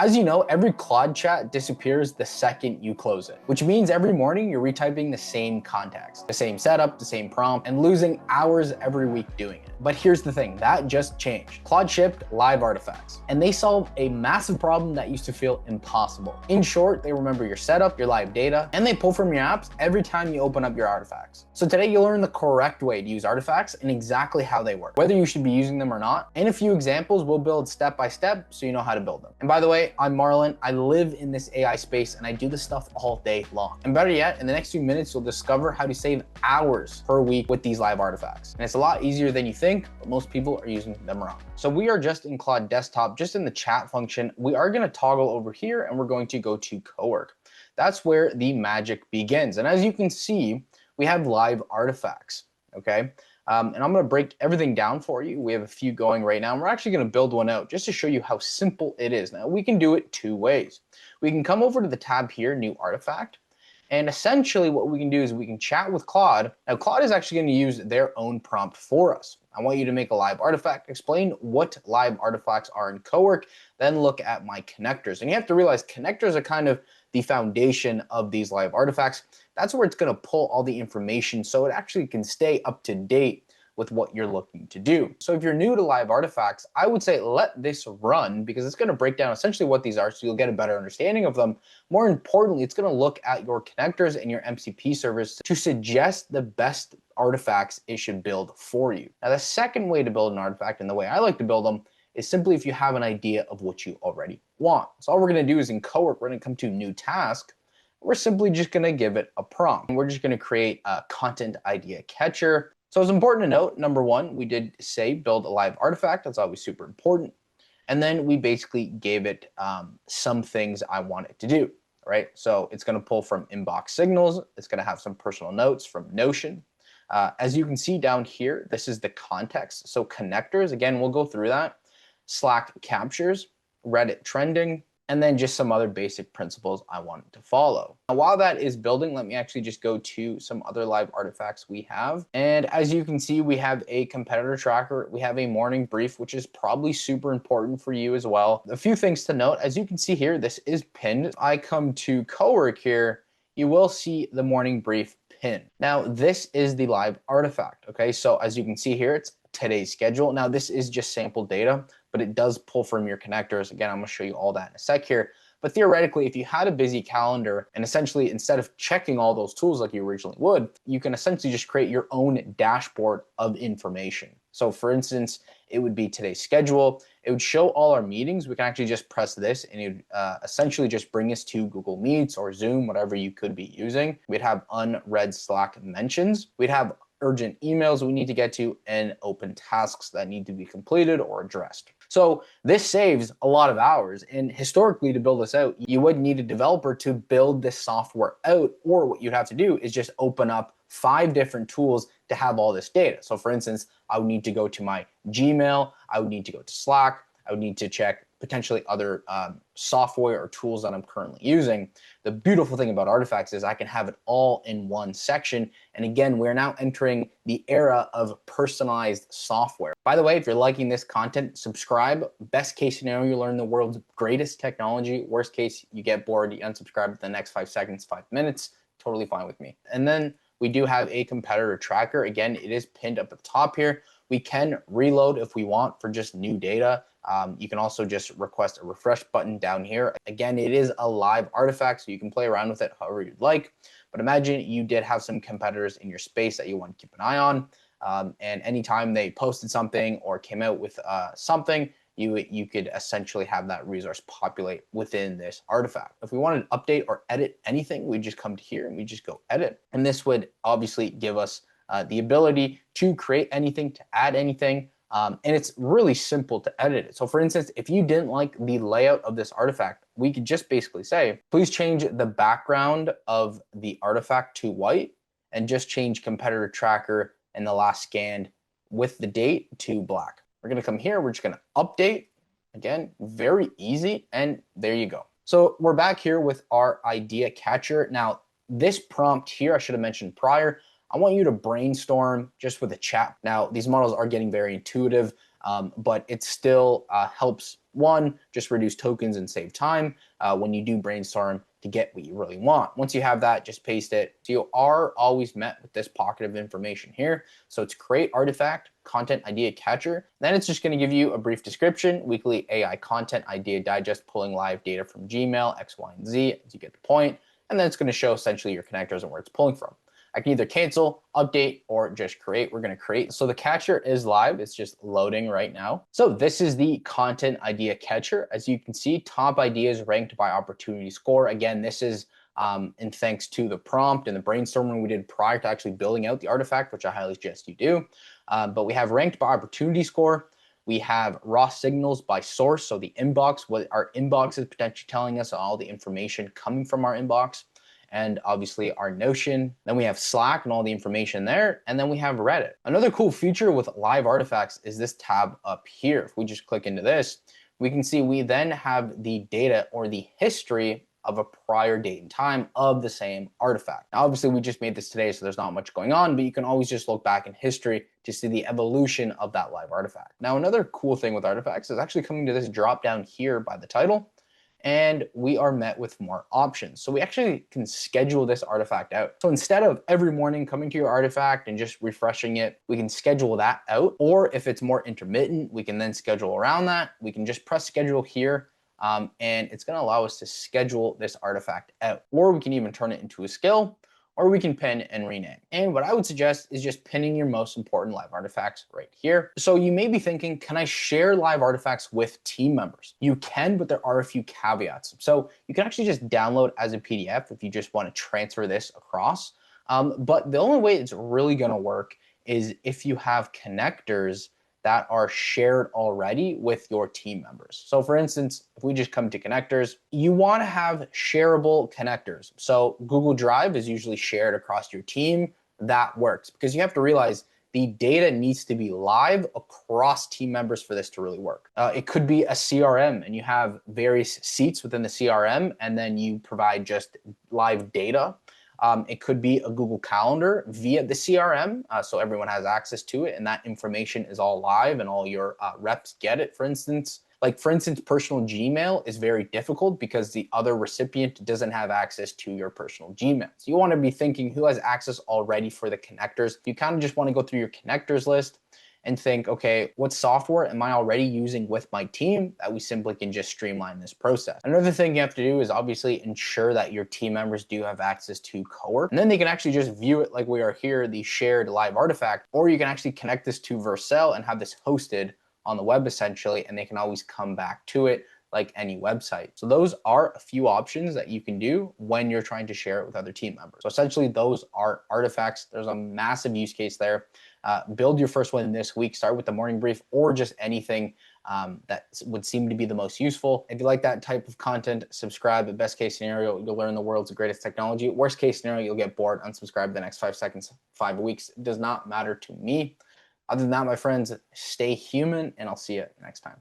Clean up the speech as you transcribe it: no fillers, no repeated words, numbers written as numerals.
As you know, every Claude chat disappears the second you close it, which means every morning you're retyping the same context, the same setup, the same prompt, and losing hours every week doing it. But here's the thing, that just changed. Claude shipped live artifacts, and they solve a massive problem that used to feel impossible. In short, they remember your setup, your live data, and they pull from your apps every time you open up your artifacts. So today you'll learn the correct way to use artifacts and exactly how they work, whether you should be using them or not. In a few examples, we'll build step by step so you know how to build them. And by the way, I'm Marlon. I live in this AI space and I do this stuff all day long. And better yet, in the next few minutes, you'll discover how to save hours per week with these live artifacts. And it's a lot easier than you think, but most people are using them wrong. So we are just in Claude Desktop, just in the chat function. We are going to toggle over here and we're going to go to Cowork. That's where the magic begins. And as you can see, we have live artifacts, okay? And I'm gonna break everything down for you. We have a few going right now, and we're actually gonna build one out just to show you how simple it is. Now, we can do it two ways. We can come over to the tab here, New Artifact, and essentially what we can do is we can chat with Claude. Now, Claude is actually gonna use their own prompt for us. I want you to make a live artifact, explain what live artifacts are in Cowork, then look at my connectors. And you have to realize connectors are kind of the foundation of these live artifacts. That's where it's going to pull all the information so it actually can stay up to date with what you're looking to do. So if you're new to live artifacts, I would say let this run because it's going to break down essentially what these are so you'll get a better understanding of them. More importantly, it's going to look at your connectors and your MCP servers to suggest the best artifacts it should build for you. Now, the second way to build an artifact and the way I like to build them is simply if you have an idea of what you already want. So all we're going to do is in Cowork, we're going to come to new task. We're simply just going to give it a prompt. We're just going to create a content idea catcher. So it's important to note, number one, we did say build a live artifact. That's always super important. And then we basically gave it some things I want it to do, right? So it's going to pull from inbox signals. It's going to have some personal notes from Notion. As you can see down here, this is the context. So connectors, again, we'll go through that. Slack captures, Reddit trending, and then just some other basic principles I wanted to follow. Now, while that is building, let me actually just go to some other live artifacts we have. And as you can see, we have a competitor tracker. We have a morning brief, which is probably super important for you as well. A few things to note, as you can see here, this is pinned. I come to Cowork here, you will see the morning brief pin. Now, this is the live artifact, okay? So as you can see here, it's today's schedule. Now, this is just sample data, but it does pull from your connectors. Again, I'm gonna show you all that in a sec here. But theoretically, if you had a busy calendar and essentially instead of checking all those tools like you originally would, you can essentially just create your own dashboard of information. So for instance, it would be today's schedule. It would show all our meetings. We can actually just press this and it would essentially just bring us to Google Meets or Zoom, whatever you could be using. We'd have unread Slack mentions. We'd have urgent emails we need to get to and open tasks that need to be completed or addressed. So this saves a lot of hours, and historically to build this out, you would need a developer to build this software out, or what you'd have to do is just open up 5 different tools to have all this data. So for instance, I would need to go to my Gmail, I would need to go to Slack, I would need to check potentially other software or tools that I'm currently using. The beautiful thing about artifacts is I can have it all in one section. And again, we're now entering the era of personalized software. By the way, if you're liking this content, subscribe. Best case scenario, you learn the world's greatest technology. Worst case, you get bored, you unsubscribe in the next 5 seconds, 5 minutes. Totally fine with me. And then we do have a competitor tracker. Again, it is pinned up at the top here. We can reload if we want for just new data. You can also just request a refresh button down here. Again, it is a live artifact, so you can play around with it however you'd like. But imagine you did have some competitors in your space that you want to keep an eye on. And anytime they posted something or came out with something, you could essentially have that resource populate within this artifact. If we wanted to update or edit anything, we just come to here and we just go edit. And this would obviously give us the ability to create anything, to add anything. And it's really simple to edit it. So for instance, if you didn't like the layout of this artifact, we could just basically say, please change the background of the artifact to white and just change competitor tracker and the last scanned with the date to black. We're gonna come here, we're just gonna update. Again, very easy, and there you go. So we're back here with our idea catcher. Now, this prompt here, I should have mentioned prior, I want you to brainstorm just with a chat. Now, these models are getting very intuitive. but it still helps, one, just reduce tokens and save time when you do brainstorm to get what you really want. Once you have that, just paste it. So you are always met with this pocket of information here. So it's create artifact, content idea catcher. Then it's just going to give you a brief description, weekly AI content idea digest, pulling live data from Gmail, X, Y, and Z, as you get the point. And then it's going to show essentially your connectors and where it's pulling from. I can either cancel, update, or just create. We're going to create. So the catcher is live. It's just loading right now. So this is the content idea catcher. As you can see, top ideas ranked by opportunity score. Again, this is in thanks to the prompt and the brainstorming we did prior to actually building out the artifact, which I highly suggest you do. But we have ranked by opportunity score. We have raw signals by source. So the inbox, what our inbox is potentially telling us, all the information coming from our inbox. And obviously our Notion. Then we have Slack and all the information there. And then we have Reddit. Another cool feature with live artifacts is this tab up here. If we just click into this, we can see we then have the data or the history of a prior date and time of the same artifact. Now, obviously we just made this today, so there's not much going on, but you can always just look back in history to see the evolution of that live artifact. Now, another cool thing with artifacts is actually coming to this drop down here by the title, and we are met with more options. So we actually can schedule this artifact out. So instead of every morning coming to your artifact and just refreshing it, we can schedule that out. Or if it's more intermittent, we can then schedule around that. We can just press schedule here, and it's gonna allow us to schedule this artifact out. Or we can even turn it into a skill, or we can pin and rename. And what I would suggest is just pinning your most important live artifacts right here. So you may be thinking, can I share live artifacts with team members? You can, but there are a few caveats. So you can actually just download as a PDF if you just want to transfer this across. But the only way it's really gonna work is if you have connectors that are shared already with your team members. So for instance, if we just come to connectors, you want to have shareable connectors. So Google Drive is usually shared across your team. That works because you have to realize the data needs to be live across team members for this to really work. It could be a CRM and you have various seats within the CRM and then you provide just live data. It could be a Google Calendar via the CRM, so everyone has access to it, and that information is all live and all your reps get it, for instance. Like, for instance, personal Gmail is very difficult because the other recipient doesn't have access to your personal Gmail. So you want to be thinking who has access already for the connectors. You kind of just want to go through your connectors list and think, okay, what software am I already using with my team that we simply can just streamline this process? Another thing you have to do is obviously ensure that your team members do have access to Cowork, and then they can actually just view it like we are here, the shared live artifact, or you can actually connect this to Vercel and have this hosted on the web essentially, and they can always come back to it like any website. So those are a few options that you can do when you're trying to share it with other team members. So essentially those are artifacts. There's a massive use case there. Build your first one this week. Start with the morning brief or just anything that would seem to be the most useful. If you like that type of content, subscribe. At best case scenario, you'll learn the world's greatest technology. Worst case scenario, you'll get bored, unsubscribe the next 5 seconds, 5 weeks. It does not matter to me. Other than that, my friends, stay human, and I'll see you next time.